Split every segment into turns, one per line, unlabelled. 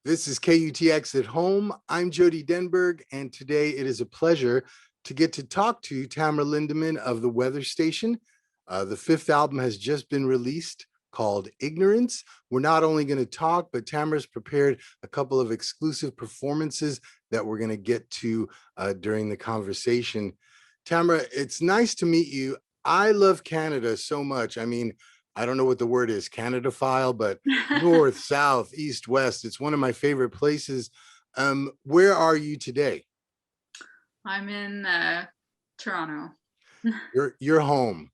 This is KUTX at Home. I'm Jody Denberg, and today it is a pleasure to get to talk to Tamara Lindeman of the Weather Station. The fifth album has just been released called Ignorance. We're not only going to talk, but Tamara's prepared a couple of exclusive performances that we're going to get to during the conversation. Tamara, it's nice to meet you. I love Canada so much. I mean, I don't know what the word is, Canada-phile, but north, south, east, west. It's one of my favorite places. Where are you today?
I'm in Toronto.
You're home.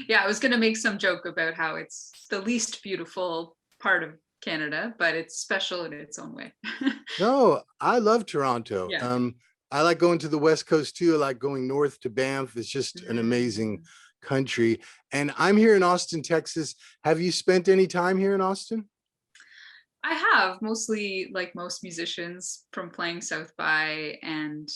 Yeah, I was going to make some joke about how it's the least beautiful part of Canada, but it's special in its own way.
No, I love Toronto.
Yeah.
I like going to the West Coast too. I like going north to Banff. It's just an amazing country. And I'm here in Austin, Texas. Have you spent any time here in Austin?
I have, mostly like most musicians, from playing South by and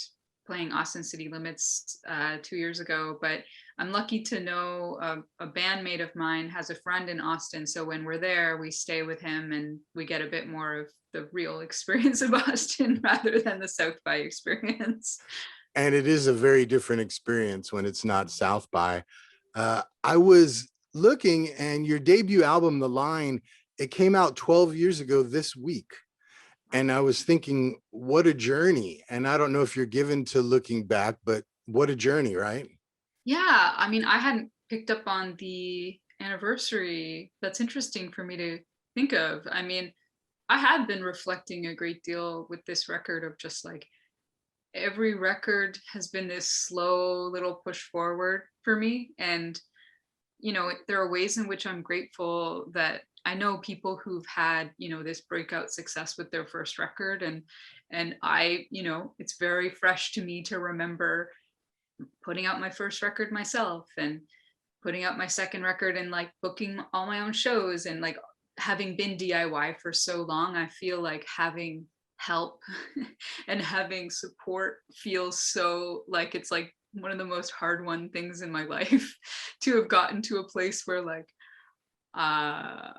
playing Austin City Limits 2 years ago. But I'm lucky to know a bandmate of mine has a friend in Austin. So when we're there, we stay with him and we get a bit more of the real experience of Austin rather than the South by experience.
And it is a very different experience when it's not South by. I was looking, and your debut album, The Line, it came out 12 years ago this week. And I was thinking, what a journey. And I don't know if you're given to looking back, but what a journey, right?
Yeah, I mean, I hadn't picked up on the anniversary. That's interesting for me to think of. I mean, I had been reflecting a great deal with this record of just like every record has been this slow little push forward for me. And, there are ways in which I'm grateful that I know people who've had, this breakout success with their first record. And I, it's very fresh to me to remember putting out my first record myself and putting out my second record and like booking all my own shows and like having been DIY for so long, I feel like having help and having support feels so like it's like one of the most hard won things in my life to have gotten to a place where like uh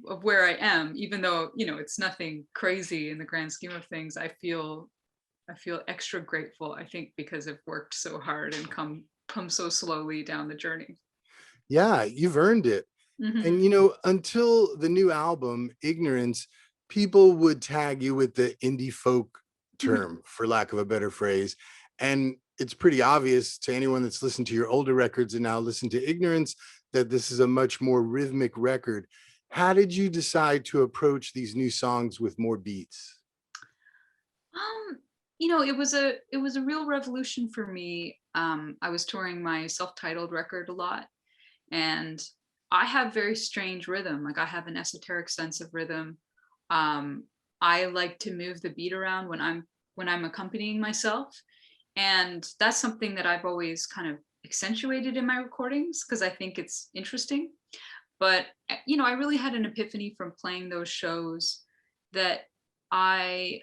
of where I am, even though it's nothing crazy in the grand scheme of things. I feel extra grateful, I think, because I've worked so hard and come so slowly down the journey.
Yeah, you've earned it.
Hmm.
And until the new album, Ignorance, people would tag you with the indie folk term, for lack of a better phrase. And it's pretty obvious to anyone that's listened to your older records and now listen to Ignorance that this is a much more rhythmic record. How did you decide to approach these new songs with more beats?
Um, it was a real revolution for me. I was touring my self-titled record a lot, and I have very strange rhythm. Like I have an esoteric sense of rhythm. Um, I like to move the beat around when I'm accompanying myself, and that's something that I've always kind of accentuated in my recordings because I think it's interesting. But I really had an epiphany from playing those shows that I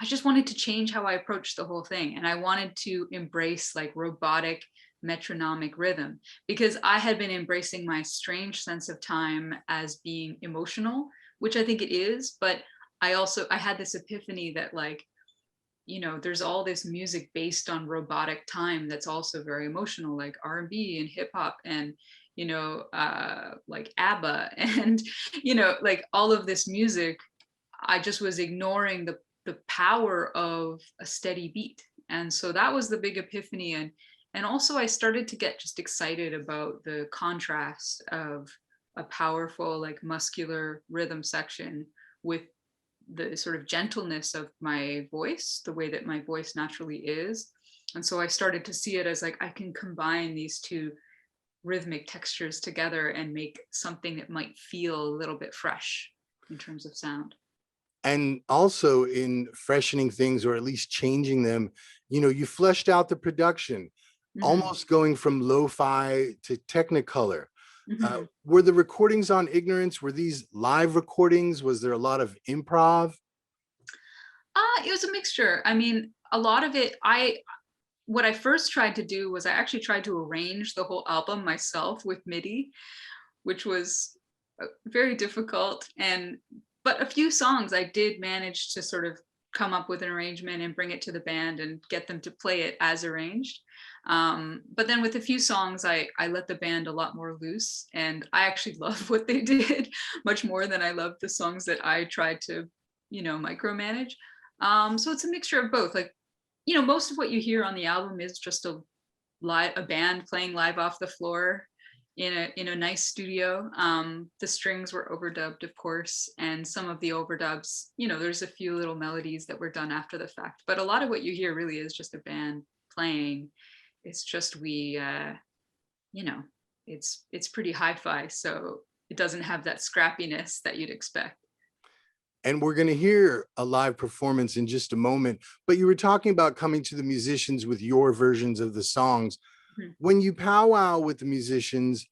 just wanted to change how I approached the whole thing. And I wanted to embrace like robotic metronomic rhythm because I had been embracing my strange sense of time as being emotional, which I think it is. But I had this epiphany that like, there's all this music based on robotic time that's also very emotional, like R&B and hip hop and, like ABBA and, like all of this music. I just was ignoring the power of a steady beat. And so that was the big epiphany. And also I started to get just excited about the contrast of a powerful, like muscular rhythm section with the sort of gentleness of my voice, the way that my voice naturally is. And so I started to see it as like I can combine these two rhythmic textures together and make something that might feel a little bit fresh in terms of sound.
And also in freshening things or at least changing them, you fleshed out the production,
Mhm.
almost going from lo-fi to technicolor.
Mhm.
Were the recordings on Ignorance, were these live recordings? Was there a lot of improv?
It was a mixture. I mean, a lot of it, what I first tried to do was I actually tried to arrange the whole album myself with MIDI, which was very difficult. And but a few songs I did manage to sort of come up with an arrangement and bring it to the band and get them to play it as arranged. But then with a few songs, I let the band a lot more loose, and I actually love what they did much more than I love the songs that I tried to, micromanage. So it's a mixture of both. Like, most of what you hear on the album is just a band playing live off the floor in a nice studio. The strings were overdubbed, of course, and some of the overdubs, there's a few little melodies that were done after the fact, but a lot of what you hear really is just a band playing. It's just you know, it's pretty hi-fi, so it doesn't have that scrappiness that you'd expect.
And we're going to hear a live performance in just a moment. But you were talking about coming to the musicians with your versions of the songs.
Mhm.
When you powwow with the musicians,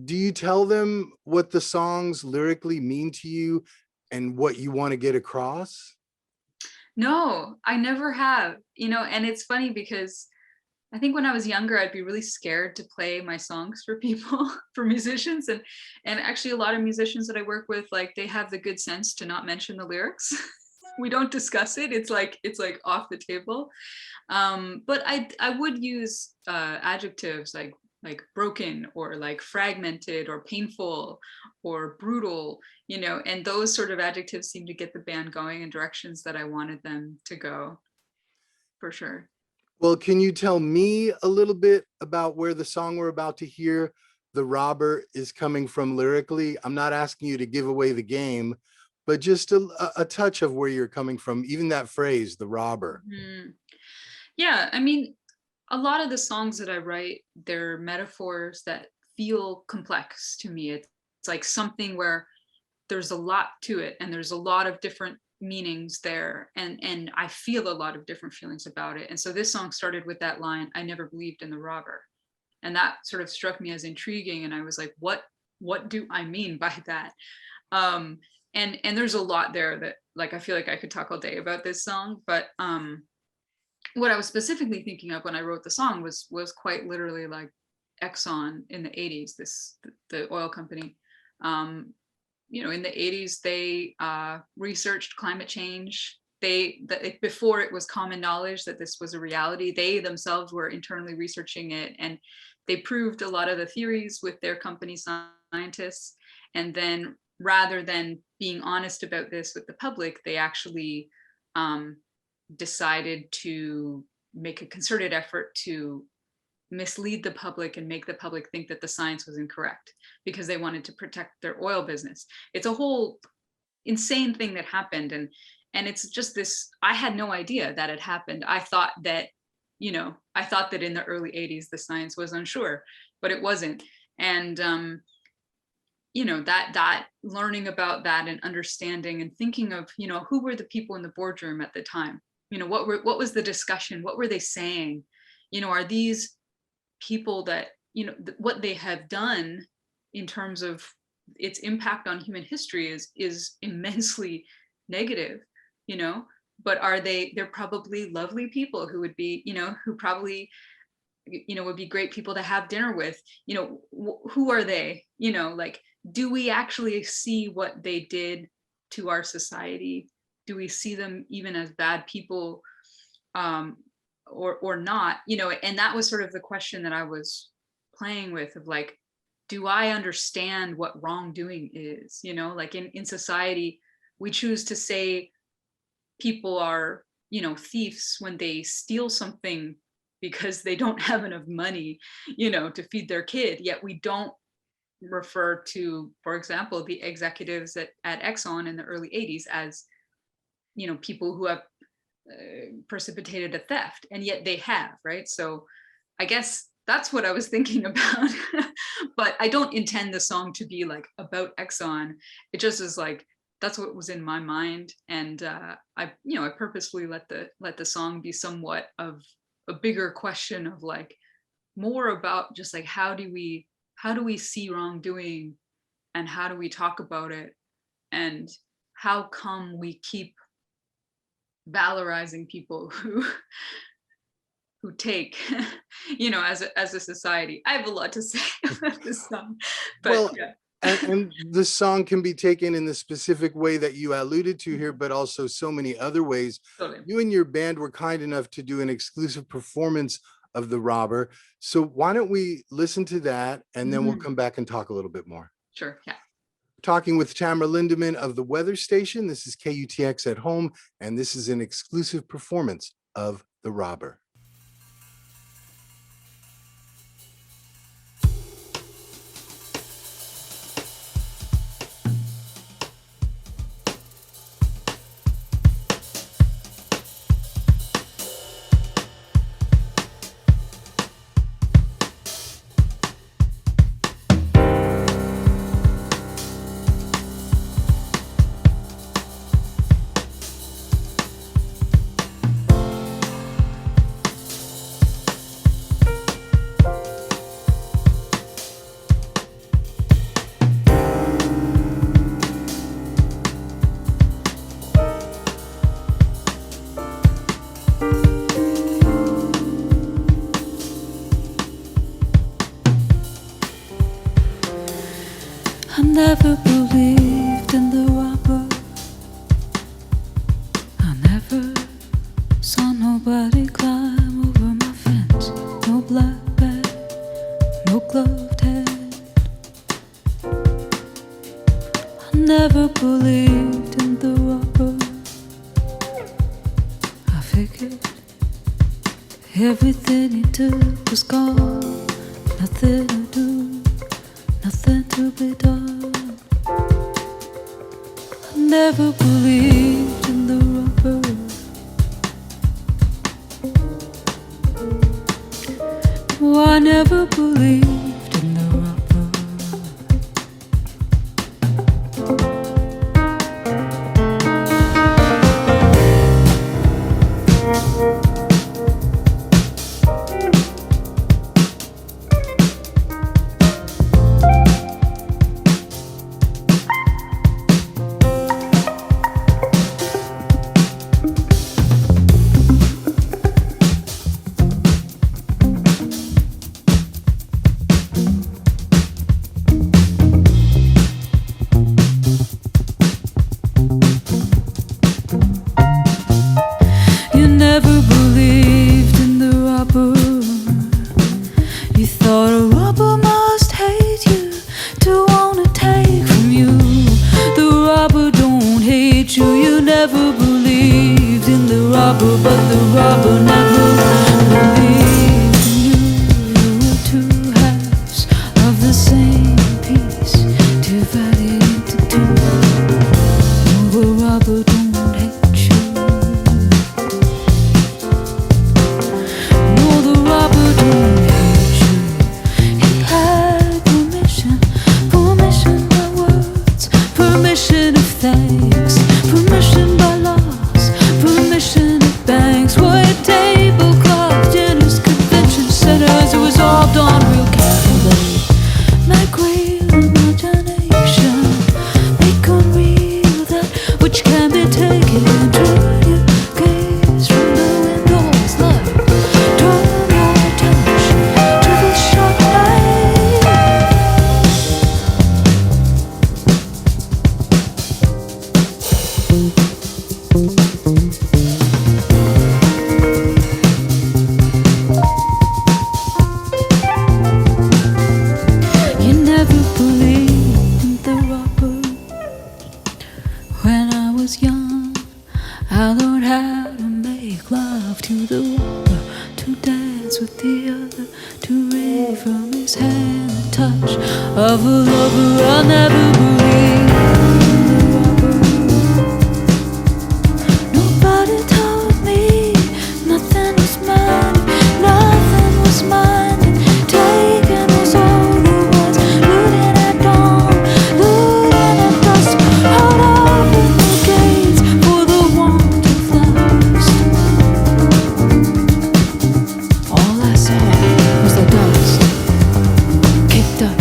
do you tell them what the songs lyrically mean to you and what you want to get across?
No, I never have, and it's funny because I think when I was younger, I'd be really scared to play my songs for people, for musicians, and actually a lot of musicians that I work with, like they have the good sense to not mention the lyrics. We don't discuss it. It's like off the table. But I would use adjectives like broken or like fragmented or painful or brutal, and those sort of adjectives seem to get the band going in directions that I wanted them to go, for sure.
Well, can you tell me a little bit about where the song we're about to hear, The Robber, is coming from lyrically? I'm not asking you to give away the game, but just a touch of where you're coming from, even that phrase, The Robber.
Mhm. Yeah, I mean, a lot of the songs that I write, they're metaphors that feel complex to me. It's like something where there's a lot to it and there's a lot of different meanings there, and I feel a lot of different feelings about it. And so this song started with that line, I never believed in the robber. And that sort of struck me as intriguing, and I was like, what do I mean by that? Um and there's a lot there that, like, I feel like I could talk all day about this song, but what I was specifically thinking of when I wrote the song was quite literally like Exxon in the 80s, the oil company. Um, in the 80s, they researched climate change. Before it was common knowledge that this was a reality, they themselves were internally researching it, and they proved a lot of the theories with their company scientists. And then, rather than being honest about this with the public, they actually um, decided to make a concerted effort to mislead the public and make the public think that the science was incorrect because they wanted to protect their oil business. It's a whole insane thing that happened, and it's just this, I had no idea that it happened. I thought that in the early 80s the science was unsure, but it wasn't. And that learning about that and understanding and thinking of, who were the people in the boardroom at the time, what was the discussion, what were they saying, are these people that, what they have done in terms of its impact on human history is immensely negative, but they're probably lovely people who would be, who probably, would be great people to have dinner with. Who are they, like, do we actually see what they did to our society? Do we see them even as bad people, or not? And that was sort of the question that I was playing with, of like, do I understand what wrongdoing is? Like in society, we choose to say people are, thieves when they steal something because they don't have enough money, to feed their kid. Yet we don't refer to, for example, the executives at Exxon in the early 80s as, people who have precipitated a theft, and yet they have, right? So I guess that's what I was thinking about. But I don't intend the song to be like about Exxon. It just is like, that's what was in my mind, and I purposefully let the song be somewhat of a bigger question of like more about just like how do we see wrongdoing, and how do we talk about it, and how come we keep valorizing people who take, as a society. I have a lot to say about this song, but
Well,
yeah.
And the song can be taken in the specific way that you alluded to here, but also so many other ways.
Totally.
You and your band were kind enough to do an exclusive performance of The Robber. So why don't we listen to that, and then we'll come back and talk a little bit more.
Sure, yeah.
Talking with Tamara Lindeman of the Weather Station. This is KUTX at Home, and this is an exclusive performance of The Robber.
I never believed in the robber. I never saw nobody climb over my fence. No black bag, no gloved hand. I never believed in the robber. I figured everything he took was gone. Nothing to do, nothing to be done. I never believed in the robber. No, I never believed in the robber. You never believed in the robber. You thought a robber must hate you to wanna take from you. The robber don't hate you. You never believed in the robber, but the robber never believed in you. You were two halves of the same piece, divided into two. No, the robber don't hate you. No, the robber don't hate you. He had permission, permission by words, permission of thanks, permission by laws, permission of banks, white tablecloth, dinners, convention centers. It was all done real carefully. Make real imagination, make unreal that which can be taken. Turn your gaze from the windows, light. Turn your attention to the sharp light. You never believed in the robber. When I was young, I learned how to make love to the robber, to dance with the other, to read from his hand the touch of a lover. I never believed in the robber. Nobody told me nothing was mine, nothing was mine, and taken was all there was. Looting at dawn, looting at dusk, out open the gates for the want of lust. All I saw was the dust kicked up.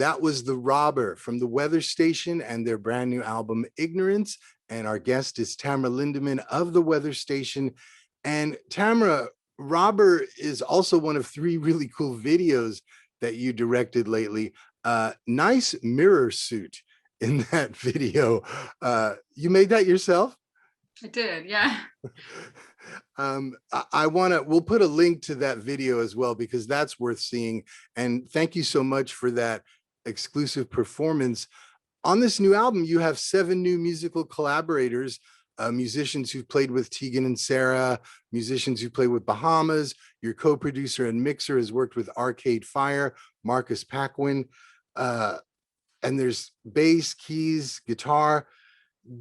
That was The Robber from the Weather Station and their brand new album, Ignorance. And our guest is Tamara Lindeman of the Weather Station. And Tamara, Robber is also one of 3 really cool videos that you directed lately. Nice mirror suit in that video. You made that yourself?
I did, yeah.
We'll put a link to that video as well, because that's worth seeing. And thank you so much for that exclusive performance. On this new album, you have 7 new musical collaborators, musicians who've played with Tegan and Sarah, musicians who play with Bahamas. Your co-producer and mixer has worked with Arcade Fire, Marcus Paquin. And there's bass, keys, guitar.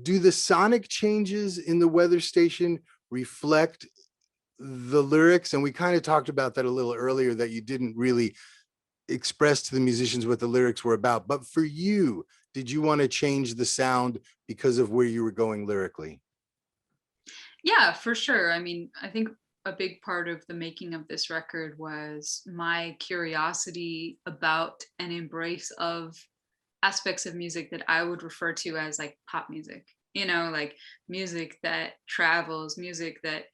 Do the sonic changes in the Weather Station reflect the lyrics? And we kind of talked about that a little earlier, that you didn't really express to the musicians what the lyrics were about. But for you, did you want to change the sound because of where you were going lyrically?
Yeah, for sure. I mean, I think a big part of the making of this record was my curiosity about and embrace of aspects of music that I would refer to as like pop music, like music that travels, music that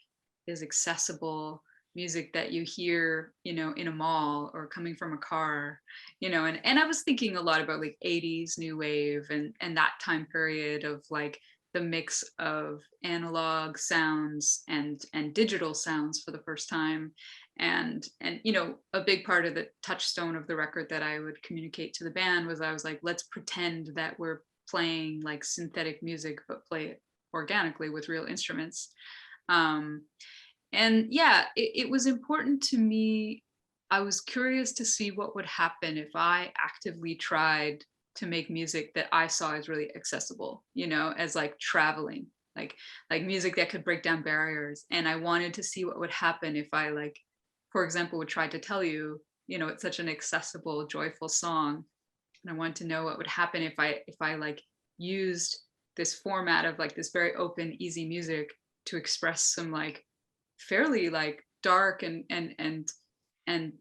is accessible, music that you hear, in a mall or coming from a car, and I was thinking a lot about like 80s new wave and that time period of like the mix of analog sounds and digital sounds for the first time. And a big part of the touchstone of the record that I would communicate to the band was, I was like, let's pretend that we're playing like synthetic music, but play it organically with real instruments. And yeah, it was important to me. I was curious to see what would happen if I actively tried to make music that I saw as really accessible, as like traveling, like music that could break down barriers. And I wanted to see what would happen if I, like, for example, would try to tell you, it's such an accessible, joyful song. And I wanted to know what would happen if I like used this format of like this very open, easy music to express some like fairly like dark and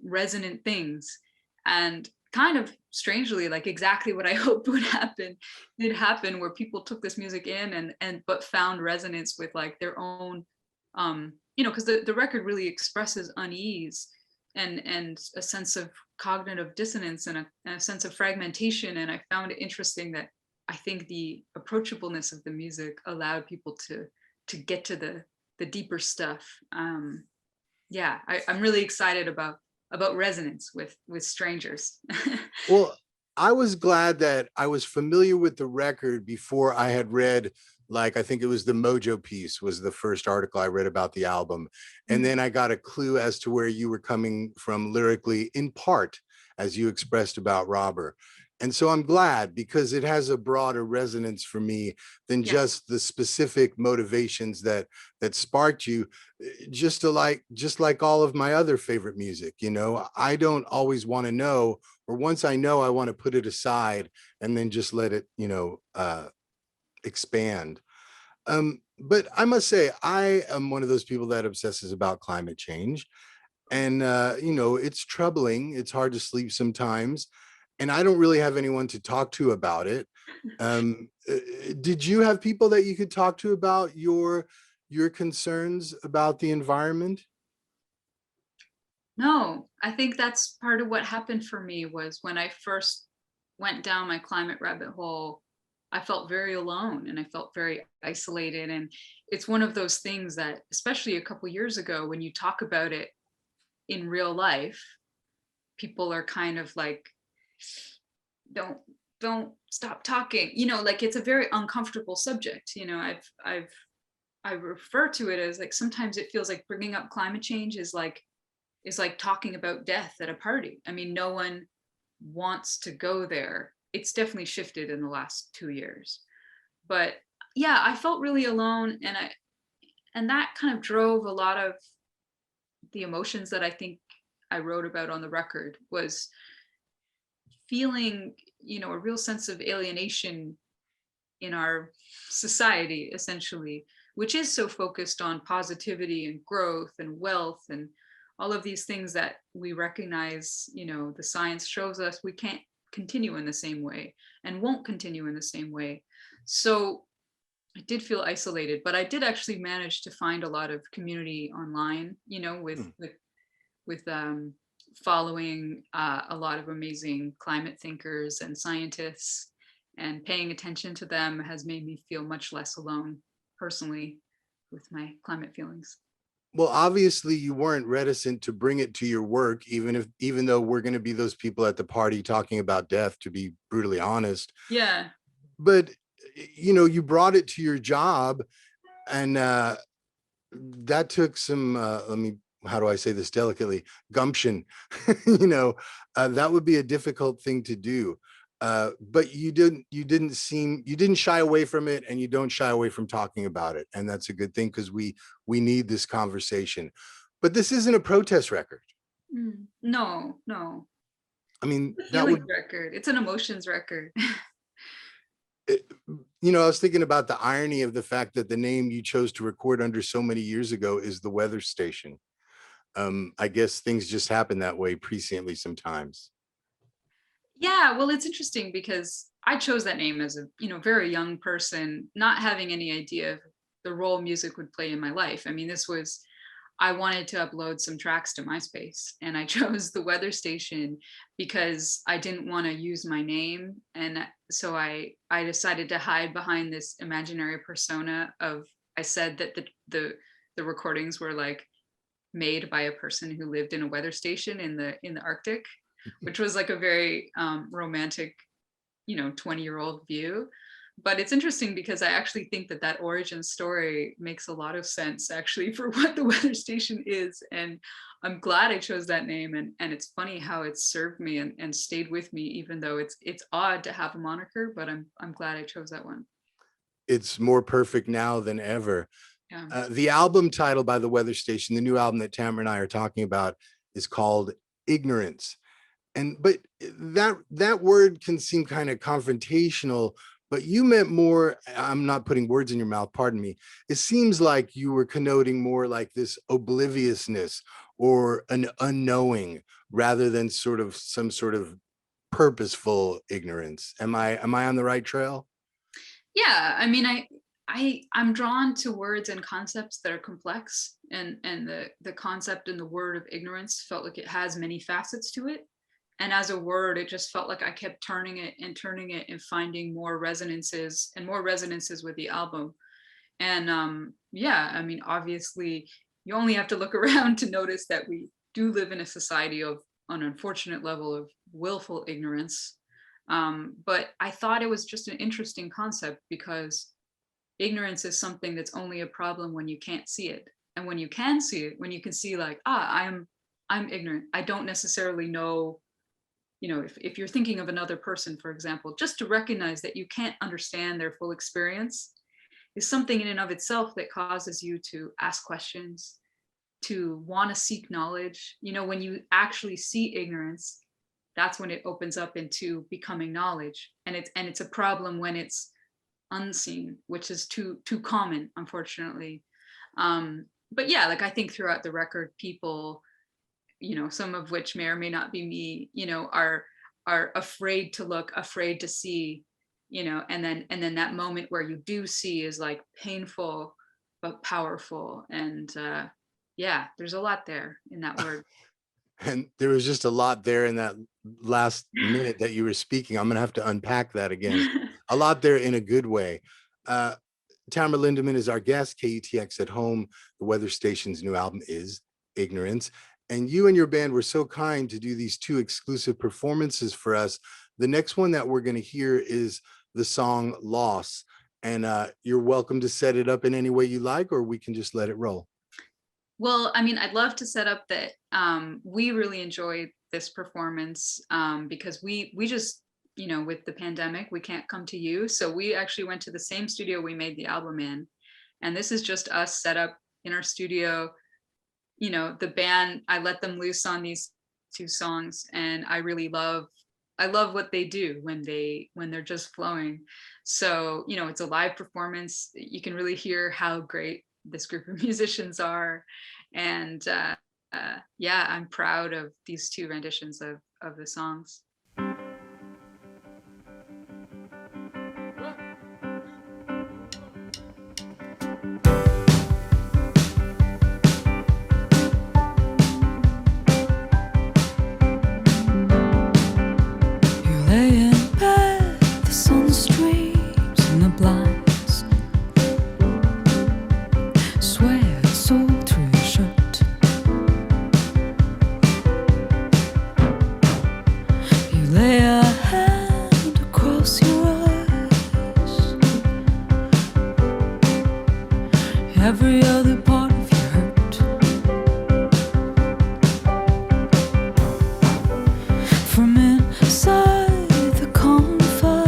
resonant things. And kind of strangely, like exactly what I hoped would happen did happen, where people took this music in and but found resonance with like their own because the record really expresses unease and a sense of cognitive dissonance and a sense of fragmentation. And I found it interesting that I think the approachableness of the music allowed people to get to the deeper stuff. Yeah, I'm really excited about resonance with strangers.
Well, I was glad that I was familiar with the record before I had read, like, I think it was the Mojo piece was the first article I read about the album. And then I got a clue as to where you were coming from lyrically, in part, as you expressed about Robber. And so I'm glad, because it has a broader resonance for me than just the specific motivations that sparked you. Just like all of my other favorite music, I don't always want to know, or once I know, I want to put it aside and then just let it, expand. But I must say, I am one of those people that obsesses about climate change. And, it's troubling. It's hard to sleep sometimes. And I don't really have anyone to talk to about it. Did you have people that you could talk to about your concerns about the environment?
No, I think that's part of what happened for me. Was when I first went down my climate rabbit hole, I felt very alone and I felt very isolated. And it's one of those things that, especially a couple years ago, when you talk about it in real life, people are kind of like, don't stop talking, like it's a very uncomfortable subject. I refer to it as like, sometimes it feels like bringing up climate change is like talking about death at a party. I mean, no one wants to go there. It's definitely shifted in the last 2 years, but yeah, I felt really alone. And that kind of drove a lot of the emotions that I think I wrote about on the record, was feeling, a real sense of alienation in our society, essentially, which is so focused on positivity and growth and wealth and all of these things that we recognize, the science shows us we can't continue in the same way and won't continue in the same way. So I did feel isolated, but I did actually manage to find a lot of community online, you know, with following a lot of amazing climate thinkers and scientists, and paying attention to them has made me feel much less alone personally with my climate feelings.
Well, obviously you weren't reticent to bring it to your work, even though we're going to be those people at the party talking about death, to be brutally honest.
Yeah.
But you know, you brought it to your job, and that took some let me, how do I say this delicately, gumption. You know, that would be a difficult thing to do. But you didn't shy away from it, and you don't shy away from talking about it, and that's a good thing, because we need this conversation. But this isn't a protest record.
No, no.
I mean,
It's a
that
feelings
would,
record. It's an emotions record.
you know, I was thinking about the irony of the fact that the name you chose to record under so many years ago is the weather station. I guess things just happen that way presciently sometimes.
Yeah, well, it's interesting because I chose that name as a, you know, very young person, not having any idea of the role music would play in my life. I mean, this was, I wanted to upload some tracks to MySpace, and I chose the weather station because I didn't want to use my name. And so I decided to hide behind this imaginary persona of, I said that the recordings were like made by a person who lived in a weather station in the Arctic, which was like a very romantic, you know, 20-year-old view. But it's interesting because I actually think that that origin story makes a lot of sense actually for what the weather station is. And I'm glad I chose that name. And it's funny how it's served me and stayed with me, even though it's odd to have a moniker, but I'm glad I chose that one.
It's more perfect now than ever.
Yeah.
The album title by the weather station, the new album that Tamara and I are talking about, is called Ignorance. And but that word can seem kind of confrontational, but you meant more, I'm not putting words in your mouth, pardon me. It seems like you were connoting more like this obliviousness or an unknowing, rather than sort of some sort of purposeful ignorance. Am I on the right trail?
Yeah, I mean, I'm drawn to words and concepts that are complex, and the concept and the word of ignorance felt like it has many facets to it. And as a word, it just felt like I kept turning it and finding more resonances and more resonances with the album. And yeah, I mean, obviously, you only have to look around to notice that we do live in a society of an unfortunate level of willful ignorance. But I thought it was just an interesting concept because ignorance is something that's only a problem when you can't see it. And when you can see it, when you can see like, I'm ignorant. I don't necessarily know, you know, if you're thinking of another person, for example, just to recognize that you can't understand their full experience is something in and of itself that causes you to ask questions, to want to seek knowledge. You know, when you actually see ignorance, that's when it opens up into becoming knowledge. And it's a problem when it's unseen, which is too common, unfortunately. But yeah, like I think throughout the record, people, you know, some of which may or may not be me, you know, are afraid to look, afraid to see, you know, and then that moment where you do see is like painful but powerful. And yeah, there's a lot there in that word.
And there was just a lot there in that last minute that you were speaking. I'm going to have to unpack that again. A lot there in a good way. Tamara Lindeman is our guest, KUTX at Home. The weather station's new album is Ignorance. And you and your band were so kind to do these two exclusive performances for us. The next one that we're going to hear is the song Loss. And you're welcome to set it up in any way you like, or we can just let it roll.
Well, I mean, I'd love to set up that we really enjoyed this performance because we just, you know, with the pandemic, we can't come to you. So we actually went to the same studio we made the album in. And this is just us set up in our studio. You know, the band, I let them loose on these two songs, and I love what they do when they're just flowing. So, you know, it's a live performance. You can really hear how great this group of musicians are. And yeah, I'm proud of these two renditions of the songs.
every other part of your hurt. From inside the confines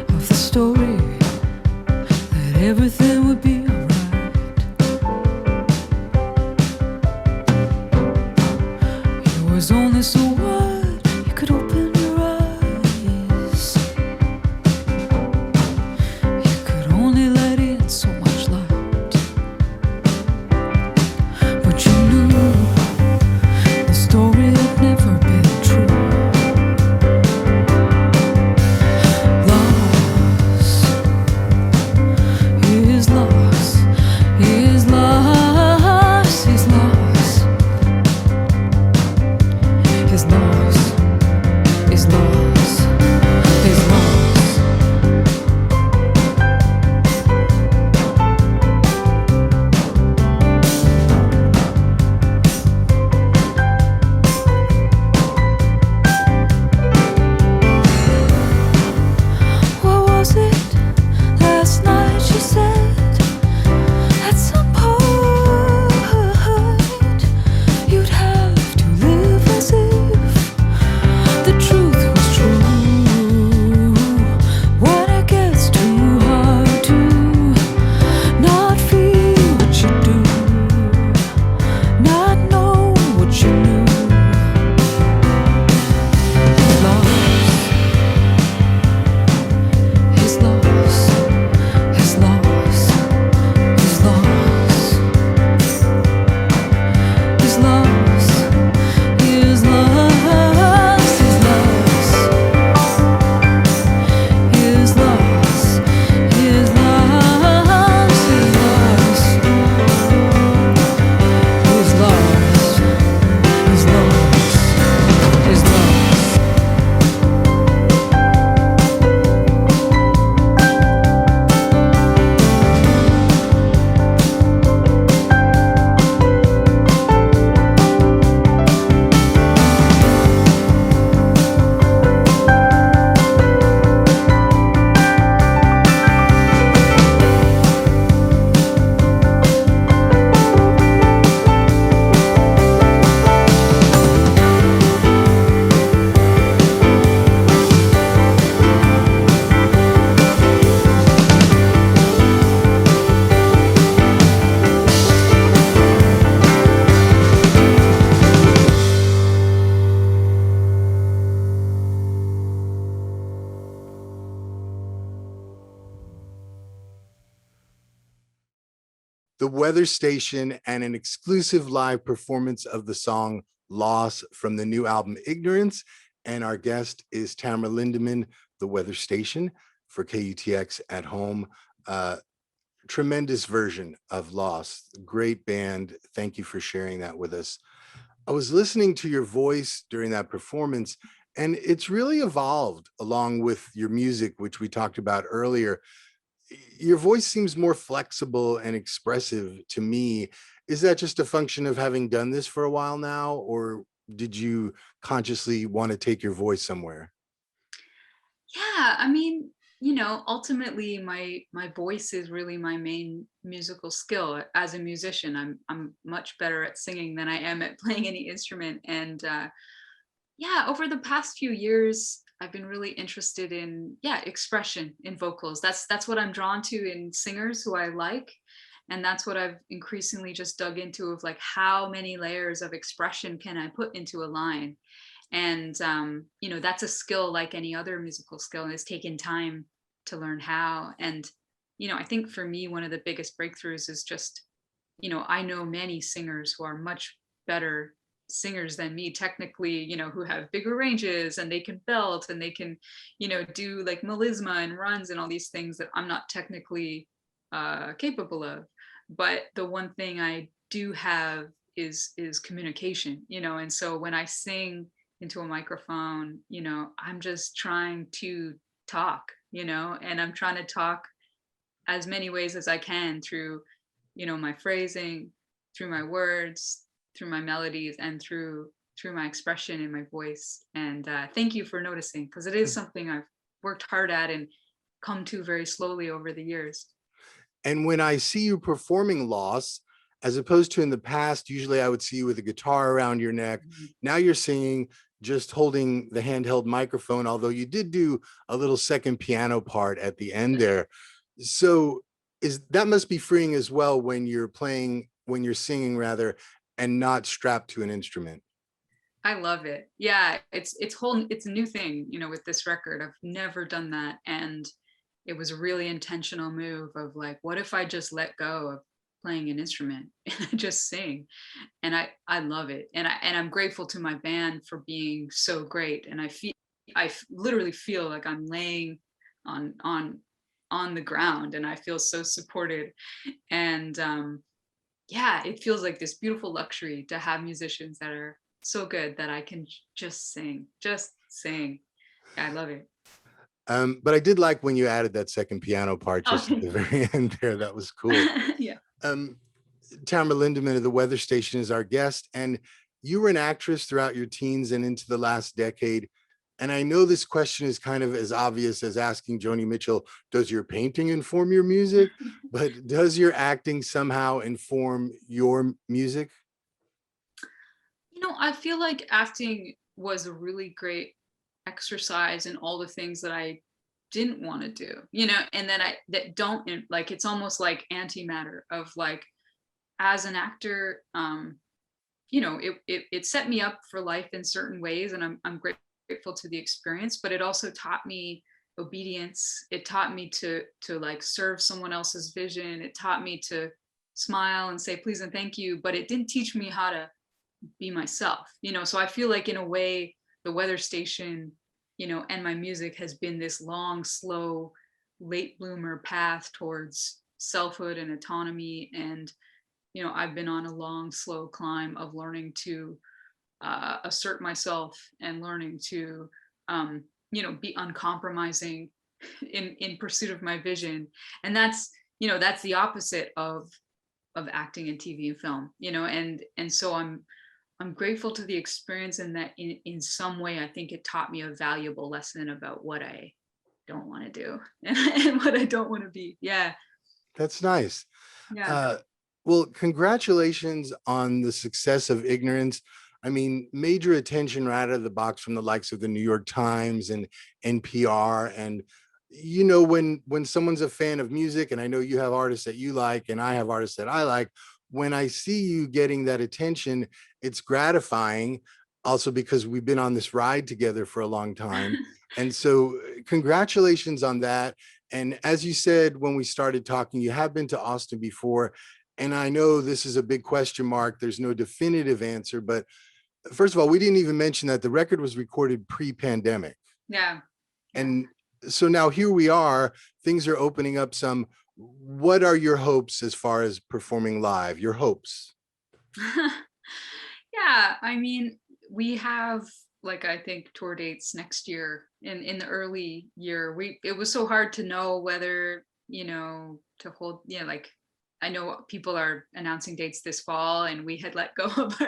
of the story, that everything would be alright. It was only so wide you could open your eyes. You could only let in so much light. But you knew the story had never been true. Loss is loss, is loss, is loss, is loss, is loss, is loss. What was it last night? She said, at some point you'd have to live as if the truth was true. When it gets too hard to not feel what you do, not know what you knew. His loss, his loss, his loss, his loss, his loss, his loss, his loss, his loss, his loss, his loss, his loss, his loss.
The Weather Station, and an exclusive live performance of the song Loss from the new album Ignorance. And our guest is Tamara Lindeman, The Weather Station for KUTX at Home. Tremendous version of Loss. Great band. Thank you for sharing that with us. I was listening to your voice during that performance, and it's really evolved along with your music, which we talked about earlier. Your voice seems more flexible and expressive to me. Is that just a function of having done this for a while now, or did you consciously want to take your voice somewhere?
Yeah, ultimately my voice is really my main musical skill. As a musician, I'm much better at singing than I am at playing any instrument. And yeah, over the past few years, I've been really interested in, yeah, expression in vocals. That's what I'm drawn to in singers who I like. And that's what I've increasingly just dug into, of like, how many layers of expression can I put into a line? And that's a skill like any other musical skill, and it's taken time to learn how. And I think for me, one of the biggest breakthroughs is just, I know many singers who are much better singers than me technically, who have bigger ranges and they can belt and they can, do like melisma and runs and all these things that I'm not technically capable of. But the one thing I do have is communication, and so when I sing into a microphone, I'm just trying to talk, and I'm trying to talk as many ways as I can through, my phrasing, through my words, through my melodies, and through my expression in my voice. And thank you for noticing, because it is something I've worked hard at and come to very slowly over the years.
And when I see you performing Loss, as opposed to in the past, usually I would see you with a guitar around your neck. Now you're singing just holding the handheld microphone, although you did do a little second piano part at the end there. So that must be freeing as well when you're playing, when you're singing rather, and not strapped to an instrument.
I love it. Yeah, it's a new thing, with this record. I've never done that, and it was a really intentional move of like, what if I just let go of playing an instrument and I just sing? And I love it, and I'm grateful to my band for being so great. And literally feel like I'm laying on the ground, and I feel so supported. And yeah, it feels like this beautiful luxury to have musicians that are so good that I can just sing. Yeah, I love it.
But I did like when you added that second piano part
Oh,
just at the very end there. That was cool.
yeah.
Tamara Lindeman of the Weather Station is our guest, and you were an actress throughout your teens and into the last decade. And I know this question is kind of as obvious as asking Joni Mitchell, does your painting inform your music? But does your acting somehow inform your music?
I feel like acting was a really great exercise in all the things that I didn't want to do, and then that don't, like, it's almost like antimatter of like, as an actor, it set me up for life in certain ways, and I'm grateful to the experience, but it also taught me obedience. It taught me to like serve someone else's vision. It taught me to smile and say please and thank you, but it didn't teach me how to be myself. So I feel like in a way the Weather Station, and my music has been this long, slow, late bloomer path towards selfhood and autonomy. And I've been on a long, slow climb of learning to assert myself and learning to be uncompromising in pursuit of my vision. And that's the opposite of acting in TV and film. And so I'm grateful to the experience, and that in some way I think it taught me a valuable lesson about what I don't want to do and what I don't want to be. Yeah.
That's nice.
Yeah.
Well, congratulations on the success of Ignorance. I mean, major attention right out of the box from the likes of the New York Times and NPR. And when someone's a fan of music, and I know you have artists that you like and I have artists that I like, when I see you getting that attention, it's gratifying. Also because we've been on this ride together for a long time. And so congratulations on that. And as you said, when we started talking, you have been to Austin before. And I know this is a big question mark. There's no definitive answer, but first of all, we didn't even mention that the record was recorded pre-pandemic.
Yeah.
And so now here we are, things are opening up some. What are your hopes as far as performing live? Your hopes?
Yeah, I mean, we have, like, I think tour dates next year. In the early year, it was so hard to know whether to hold, like, I know people are announcing dates this fall, and we had let go of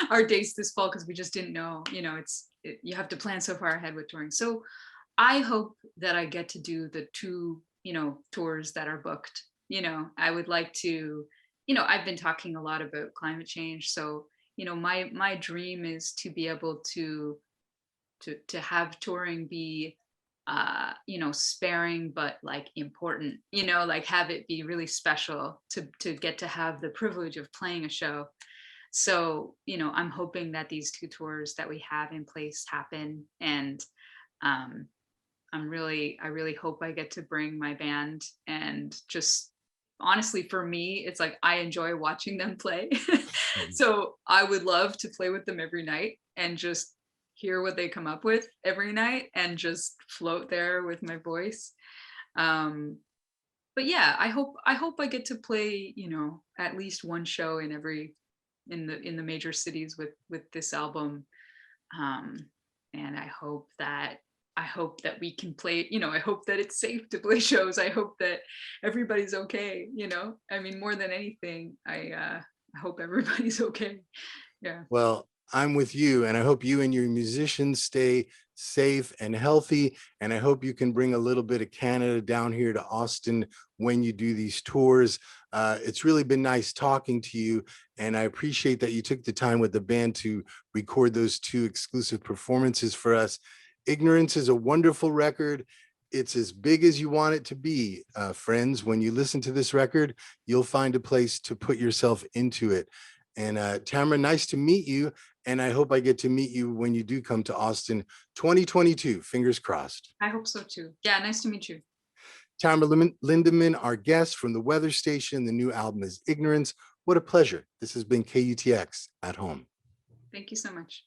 our dates this fall because we just didn't know. You have to plan so far ahead with touring. So I hope that I get to do the two tours that are booked. I would like to, I've been talking a lot about climate change, so my dream is to be able to have touring be sparing but like important, like have it be really special to get to have the privilege of playing a show. So I'm hoping that these two tours that we have in place happen. And I really hope I get to bring my band, and just honestly, for me, it's like I enjoy watching them play. So I would love to play with them every night and just hear what they come up with every night and just float there with my voice. But yeah, I hope I get to play, at least one show in the major cities with this album. And I hope that we can play, I hope that it's safe to play shows. I hope that everybody's okay. I mean, more than anything, I hope everybody's okay. Yeah.
Well, I'm with you, and I hope you and your musicians stay safe and healthy. And I hope you can bring a little bit of Canada down here to Austin when you do these tours. It's really been nice talking to you, and I appreciate that you took the time with the band to record those 2 exclusive performances for us. Ignorance is a wonderful record. It's as big as you want it to be, friends. When you listen to this record, you'll find a place to put yourself into it. And Tamara, nice to meet you. And I hope I get to meet you when you do come to Austin 2022. Fingers crossed.
I hope so too. Yeah, nice to meet you.
Tamara Lindeman, our guest from the Weather Station. The new album is Ignorance. What a pleasure. This has been KUTX at home.
Thank you so much.